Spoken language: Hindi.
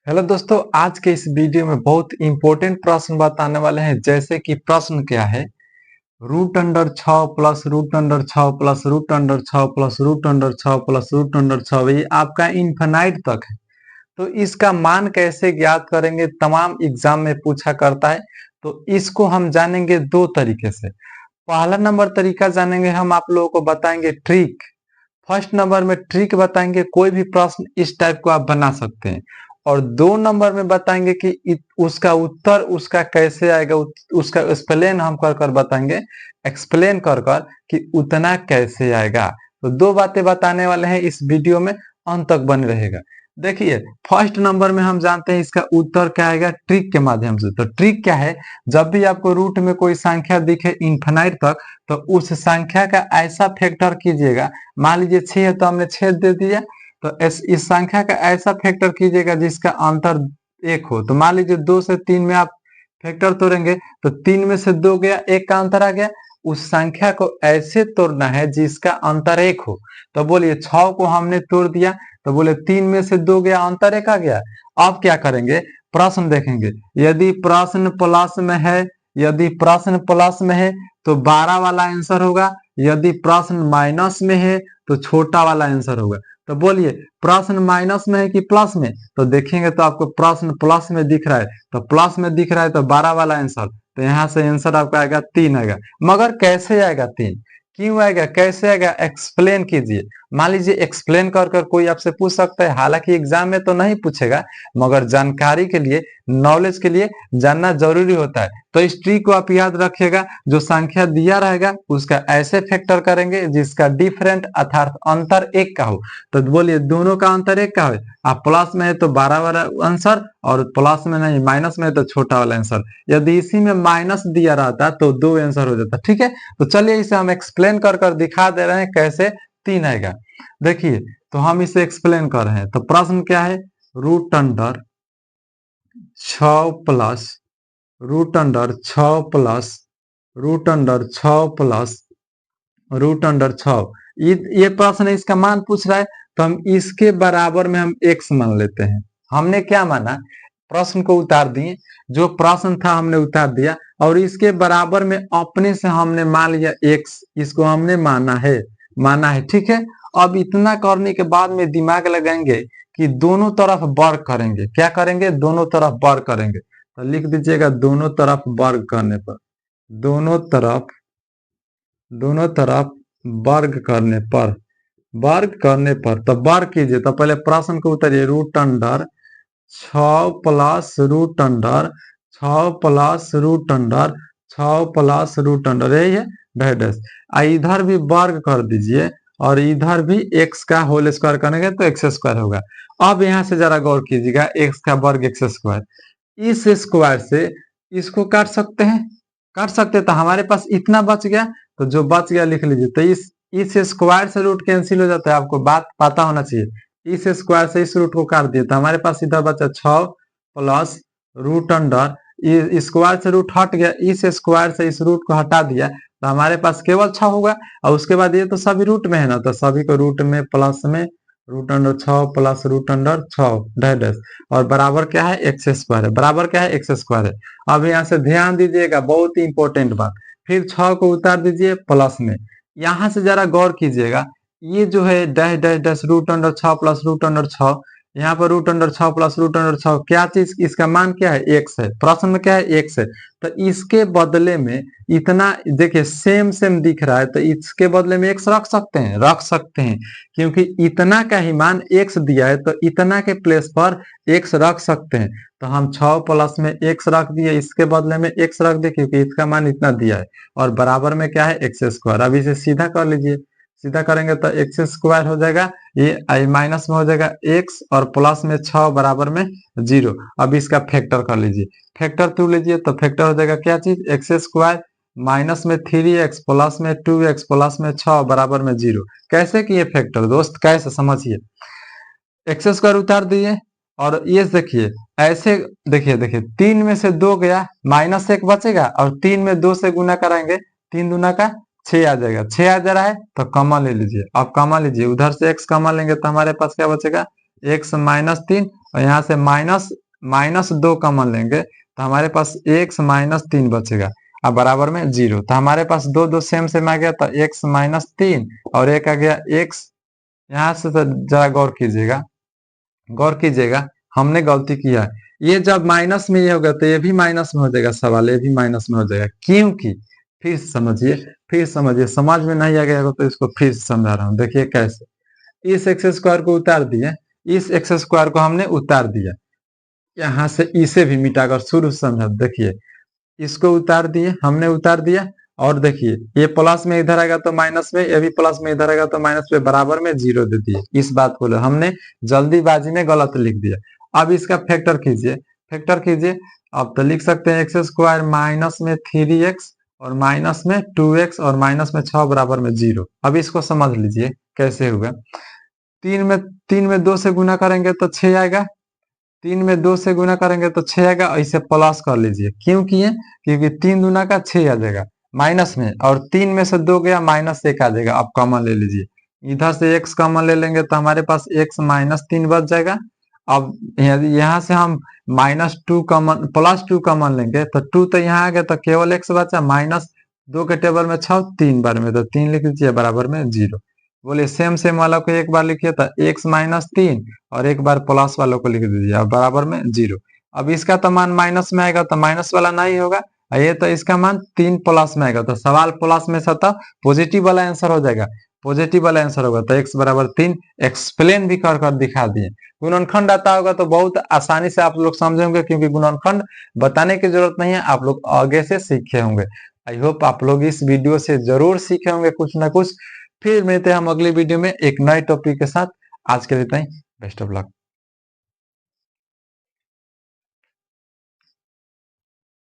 हेलो दोस्तों, आज के इस वीडियो में बहुत इंपॉर्टेंट प्रश्न बताने वाले हैं। जैसे कि प्रश्न क्या है, root under 6 plus root under 6 plus root under 6 plus root under 6 plus root under 6, ये आपका इनफिनाइट तक है। तो इसका मान कैसे ज्ञात करेंगे, तमाम एग्जाम में पूछा करता है। तो इसको हम जानेंगे दो तरीके से। पहला नंबर तरीका जानेंगे, हम आप लोगों को बताएंगे ट्रिक। फर्स्ट नंबर में ट्रिक बताएंगे, कोई भी प्रश्न इस टाइप को आप बना सकते हैं। और दो नंबर में बताएंगे कि उसका उत्तर उसका कैसे आएगा, उसका एक्सप्लेन हम कर कर बताएंगे, एक्सप्लेन कर कर कि उतना कैसे आएगा। तो दो बातें बताने वाले हैं इस वीडियो में, अंत तक बने रहेगा। देखिए, फर्स्ट नंबर में हम जानते हैं इसका उत्तर क्या आएगा, ट्रिक के माध्यम से। तो ट्रिक क्या है, जब भी आपको रूट में कोई संख्या दिखे इनफिनाइट तक, तो उस संख्या का ऐसा फैक्टर कीजिएगा। मान लीजिए 6 है तो हमने 6 दे दिया, तो इस संख्या का ऐसा फैक्टर कीजिएगा जिसका अंतर 1 हो। तो मान लीजिए 2 से 3 में आप फैक्टर तोड़ेंगे, तो 3 में से 2 गया, 1 का अंतर आ गया। उस संख्या को ऐसे तोड़ना है जिसका अंतर 1 हो। तो बोलिए 6 को हमने तोड़ दिया, तो बोले 3 में से 2 गया, अंतर 1 आ गया। अब क्या करेंगे, प्रश्न देखेंगे। यदि प्रश्न प्लस में है, यदि प्रश्न प्लस में है तो 12 वाला आंसर होगा। यदि प्रश्न माइनस में है तो छोटा वाला आंसर होगा। तो बोलिए, प्रश्न माइनस में है कि प्लस में? तो देखेंगे तो आपको प्रश्न प्लस में दिख रहा है, तो प्लस में दिख रहा है तो 12 वाला आंसर। तो यहाँ से आंसर आपका आएगा 3 आएगा। मगर कैसे आएगा 3, क्यों आएगा, कैसे आएगा, एक्सप्लेन कीजिए। मान लीजिए एक्सप्लेन कर कर कोई आपसे पूछ सकता है, हालांकि एग्जाम में तो नहीं पूछेगा, मगर जानकारी के लिए, नॉलेज के लिए जानना जरूरी होता है। तो इस ट्रिक को आप याद रखिएगा। जो संख्या दिया रहेगा उसका ऐसे फैक्टर करेंगे जिसका डिफरेंट अर्थात अंतर 1 का हो। तो बोलिए दोनों का अंतर 1 का हो। आप प्लस में है तो 12 वाला आंसर, और प्लस में नहीं माइनस में है तो छोटा वाला आंसर। यदि इसी में माइनस दिया रहता तो 2 आंसर हो जाता। ठीक है, तो चलिए इसे हम एक्सप्लेन कर कर दिखा दे रहे हैं कैसे 3 आएगा। देखिए, तो हम इसे एक्सप्लेन कर रहे हैं। तो प्रश्न क्या है, root under 6 plus root under 6 plus root under 6 plus root under 6, ये प्रश्न है, इसका मान पूछ रहा है। तो हम इसके बराबर में हम x मान लेते हैं। हमने क्या माना, प्रश्न को उतार दिए, जो प्रश्न था हमने उतार दिया, और इसके बराबर में अपने से हमने मान लिया x, इसको हमने माना है। ठीक है, अब इतना करने के बाद में दिमाग लगाएंगे कि दोनों तरफ वर्ग करेंगे। क्या करेंगे, दोनों तरफ वर्ग करेंगे। तो लिख दीजिएगा, दोनों तरफ वर्ग करने पर, दोनों तरफ दोनों तरफ वर्ग करने पर तो वर्ग कीजिए। तो पहले प्रश्न को उतारिए, root under 6 plus root under 6 plus root under 6 plus root under, यही है डैश डैश। इधर भी वर्ग कर दीजिए, और इधर भी x का होल स्क्वायर करेंगे तो एक्स स्क्वायर होगा। अब यहाँ से जरा गौर कीजिएगा, x का वर्ग एक्स स्क्वायर, इस स्क्वायर से इसको काट सकते हैं तो हमारे पास इतना बच गया। तो जो बच गया लिख लीजिए। तो इस स्क्वायर से रूट कैंसिल हो जाता है, आपको बात पता होना चाहिए। इस स्क्वायर से इस रूट को काट दिए तो हमारे पास इधर बचा 6 प्लस रूट अंडर, स्क्वायर से रूट हट गया, इस स्क्वायर से इस रूट को हटा दिया तो हमारे पास केवल 6 होगा। और उसके बाद ये तो सभी रूट में है ना, तो सभी को रूट में प्लस में root under 6 plus root under 6 dash dash, और बराबर क्या है, एक्स स्क्वायर है। बराबर क्या है, एक्स स्क्वायर है। अब यहाँ से ध्यान दीजिएगा, बहुत ही इंपॉर्टेंट बात। फिर 6 को उतार दीजिए प्लस में। यहाँ से जरा गौर कीजिएगा, ये जो है dash dash dash root under 6 plus root under 6, यहाँ पर root under 6 plus root under 6, क्या चीज, इसका मान क्या है, एक्स है। प्रश्न में क्या है, एक्स है। तो इसके बदले में इतना, देखिए सेम सेम दिख रहा है, तो इसके बदले में एक्स रख सकते हैं, क्योंकि इतना का ही मान एक्स दिया है, तो इतना के प्लेस पर एक्स रख सकते हैं। तो हम 6 प्लस में एक्स रख दिए, इसके बदले में एक्स रख दिए क्योंकि इसका मान इतना दिया है, और बराबर में क्या है, एक्स स्क्वायर। अब इसे सीधा कर लीजिए, सीधा करेंगे तो एक्स स्क्वायर हो जाएगा, ये आई माइनस में हो जाएगा एक्स, और प्लस में 6 बराबर में 0। अब इसका फैक्टर कर लीजिए, फैक्टर टू लीजिए, तो फैक्टर हो जाएगा क्या चीज, एक्स स्क्वायर माइनस में 3x प्लस में 2x प्लस में 6 बराबर में 0। कैसे किए फैक्टर दोस्त, कैसे समझिए। एक्स स्क्वायर उतार दिए, और ये देखिए ऐसे, देखिए 3 में से 2 गया, माइनस 1 बचेगा, और 3 में 2 से गुना कराएंगे, 3 दूना का 6 आ जाएगा। 6 आ जा रहा है तो कॉमन ले लीजिए। अब कॉमन लीजिए, उधर से x कॉमन लेंगे तो हमारे पास क्या बचेगा, x माइनस 3, और यहाँ से माइनस 2 कॉमन लेंगे तो हमारे पास x माइनस 3 बचेगा। अब बराबर में 0, तो हमारे पास दो दो सेम सेम आ गया, तो x माइनस 3 और एक आ गया x। यहाँ से तो जरा गौर कीजिएगा, हमने गलती किया है। ये जब माइनस में ये होगा तो ये भी माइनस में हो जाएगा, सवाल ये भी माइनस में हो जाएगा, क्योंकि फिर समझिए, समझ में नहीं आ गया तो इसको फिर समझा रहा हूँ। देखिए कैसे, इस एक्स स्क्वायर को उतार दिए, इस एक्स स्क्वायर को हमने उतार दिया, यहाँ से इसे भी मिटाकर शुरू से समझा। देखिए इसको उतार दिए, हमने उतार दिया, और देखिए ये प्लस में इधर आएगा तो माइनस में, ये भी प्लस में इधर आएगा तो माइनस में, बराबर में 0 दे दिए। इस बात को हमने जल्दीबाजी में गलत लिख दिया। अब इसका फैक्टर कीजिए। अब तो लिख सकते हैं एक्स स्क्वायर माइनस में 3x और माइनस में 2x और माइनस में 6 बराबर में 0। अब इसको समझ लीजिए कैसे हुआ। 3 में 2 से गुना करेंगे तो 6 आएगा, 3 में 2 से गुना करेंगे तो 6 आएगा, ऐसे प्लस कर लीजिए। क्यों किए? क्योंकि 3 दूना का 6 आ जाएगा माइनस में, और 3 में से 2 गया माइनस 1 आ जाएगा। आप कॉमन ले लीजिए, इधर से x कॉमन ले लेंगे तो हमारे पास x माइनस 3 बच जाएगा। अब यहाँ से हम प्लस 2 कॉमन लेंगे तो 2 तो यहाँ आ गया, तो केवल x बचा, माइनस 2 के टेबल में 6 3 बार में, तो 3 लिख लीजिए बराबर में 0। बोलिए सेम वालों को एक बार लिखिए तो x माइनस 3 और एक बार प्लस वालों को लिख दीजिए, और बराबर में 0। अब इसका तो मान माइनस में आएगा तो माइनस वाला नहीं होगा, ये तो इसका मान 3 प्लस में आएगा, तो सवाल प्लस में से तो पॉजिटिव वाला आंसर हो जाएगा, पॉजिटिव वाला आंसर होगा। तो x बराबर 3 एक्सप्लेन भी कर दिखा दिए। गुणनखंड आता होगा तो बहुत आसानी से आप लोग समझेंगे, क्योंकि गुणनखंड बताने की जरूरत नहीं है, आप लोग आगे से सीखे होंगे। आई होप आप लोग इस वीडियो से जरूर सीखे होंगे कुछ ना कुछ। फिर मिलते हैं हम अगली वीडियो में एक नए टॉपिक के साथ। आज के लिए इतना ही, बेस्ट ऑफ लक।